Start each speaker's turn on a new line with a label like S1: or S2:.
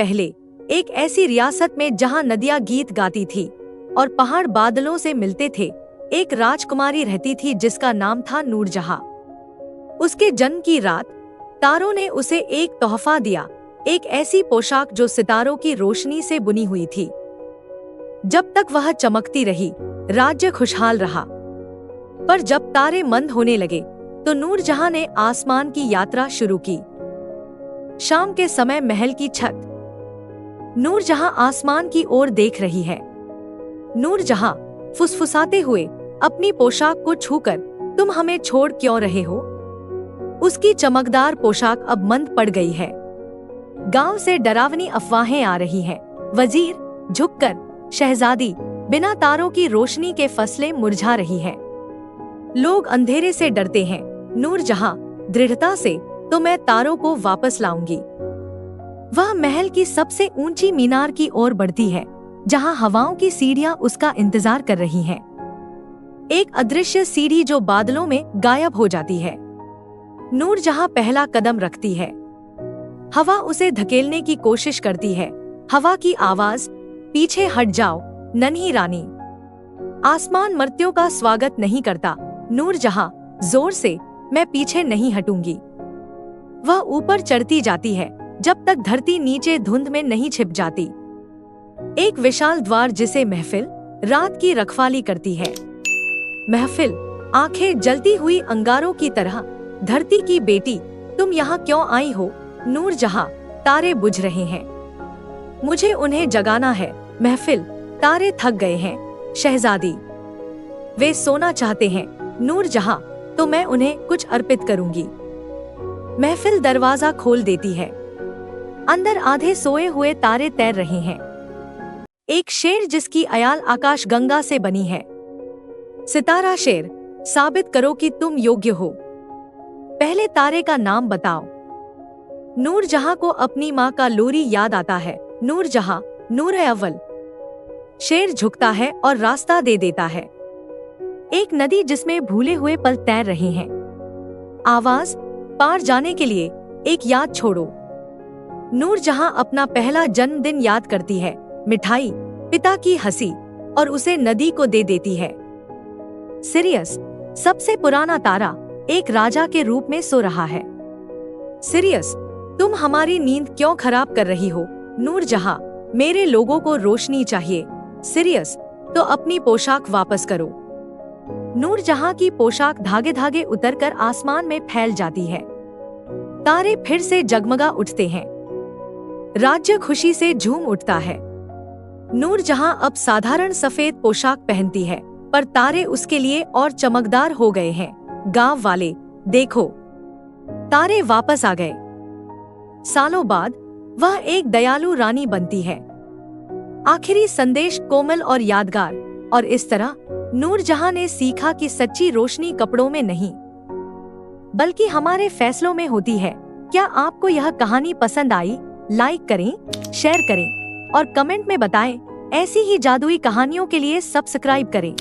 S1: पहले एक ऐसी रियासत में जहां नदियां गीत गाती थी और पहाड़ बादलों से मिलते थे, एक राजकुमारी रहती थी जिसका नाम था नूरजहां। उसके जन्म की रात तारों ने उसे एक तोहफा दिया, एक ऐसी पोशाक जो सितारों की रोशनी से बुनी हुई थी। जब तक वह चमकती रही, राज्य खुशहाल रहा। पर जब तारे मंद होने लगे तो नूरजहां ने आसमान की यात्रा शुरू की। शाम के समय महल की छत। नूरजहां आसमान की ओर देख रही है। नूरजहां फुसफुसाते हुए अपनी पोशाक को छूकर, तुम हमें छोड़ क्यों रहे हो? उसकी चमकदार पोशाक अब मंद पड़ गई है। गांव से डरावनी अफवाहें आ रही हैं। वजीर झुककर, शहजादी बिना तारों की रोशनी के फसलें मुरझा रही हैं। लोग अंधेरे से डरते हैं। नूरजहां दृढ़ता से, तो मैं तारों को वापस लाऊंगी। वह महल की सबसे ऊंची मीनार की ओर बढ़ती है, जहां हवाओं की सीढ़ियां उसका इंतजार कर रही हैं। एक अदृश्य सीढ़ी जो बादलों में गायब हो जाती है। नूरजहां पहला कदम रखती है। हवा उसे धकेलने की कोशिश करती है। हवा की आवाज, पीछे हट जाओ नन्ही रानी। आसमान मर्त्यों का स्वागत नहीं करता। नूरजहां जोर से, मैं पीछे नहीं हटूंगी। वह ऊपर चढ़ती जाती है जब तक धरती नीचे धुंध में नहीं छिप जाती। एक विशाल द्वार जिसे महफिल रात की रखवाली करती है। महफिल आंखें जलती हुई अंगारों की तरह। धरती की बेटी, तुम यहाँ क्यों आई हो? नूरजहां, तारे बुझ रहे हैं, मुझे उन्हें जगाना है। महफिल, तारे थक गए हैं। शहजादी, वे सोना चाहते हैं। नूरजहां, तो मैं उन्हें कुछ अर्पित करूंगी। महफिल दरवाजा खोल देती है। अंदर आधे सोए हुए तारे तैर रहे हैं। एक शेर जिसकी अयाल आकाश गंगा से बनी है। सितारा शेर, साबित करो कि तुम योग्य हो। पहले तारे का नाम बताओ। नूरजहां को अपनी माँ का लोरी याद आता है। नूरजहां, नूर-ए-अव्वल। शेर झुकता है और रास्ता दे देता है। एक नदी जिसमें भूले हुए पल तैर रहे हैं। आवाज, पार जाने के लिए एक याद छोड़ो। नूरजहां अपना पहला जन्मदिन याद करती है। मिठाई, पिता की हंसी, और उसे नदी को दे देती है। सिरियस, सबसे पुराना तारा, एक राजा के रूप में सो रहा है। सिरियस, तुम हमारी नींद क्यों खराब कर रही हो? नूरजहां, मेरे लोगों को रोशनी चाहिए। सिरियस, तो अपनी पोशाक वापस करो। नूरजहां की पोशाक धागे धागे उतरकर आसमान में फैल जाती है। तारे फिर से जगमगा उठते हैं। राज्य खुशी से झूम उठता है। नूरजहां अब साधारण सफेद पोशाक पहनती है, पर तारे उसके लिए और चमकदार हो गए हैं। गांव वाले, देखो, तारे वापस आ गए। सालों बाद वह एक दयालु रानी बनती है। आखिरी संदेश कोमल और यादगार। और इस तरह नूरजहां ने सीखा कि सच्ची रोशनी कपड़ों में नहीं, बल्कि हमारे फैसलों में होती है। क्या आपको यह कहानी पसंद आई? लाइक करें, शेयर करें और कमेंट में बताएं। ऐसी ही जादुई कहानियों के लिए सब्सक्राइब करें।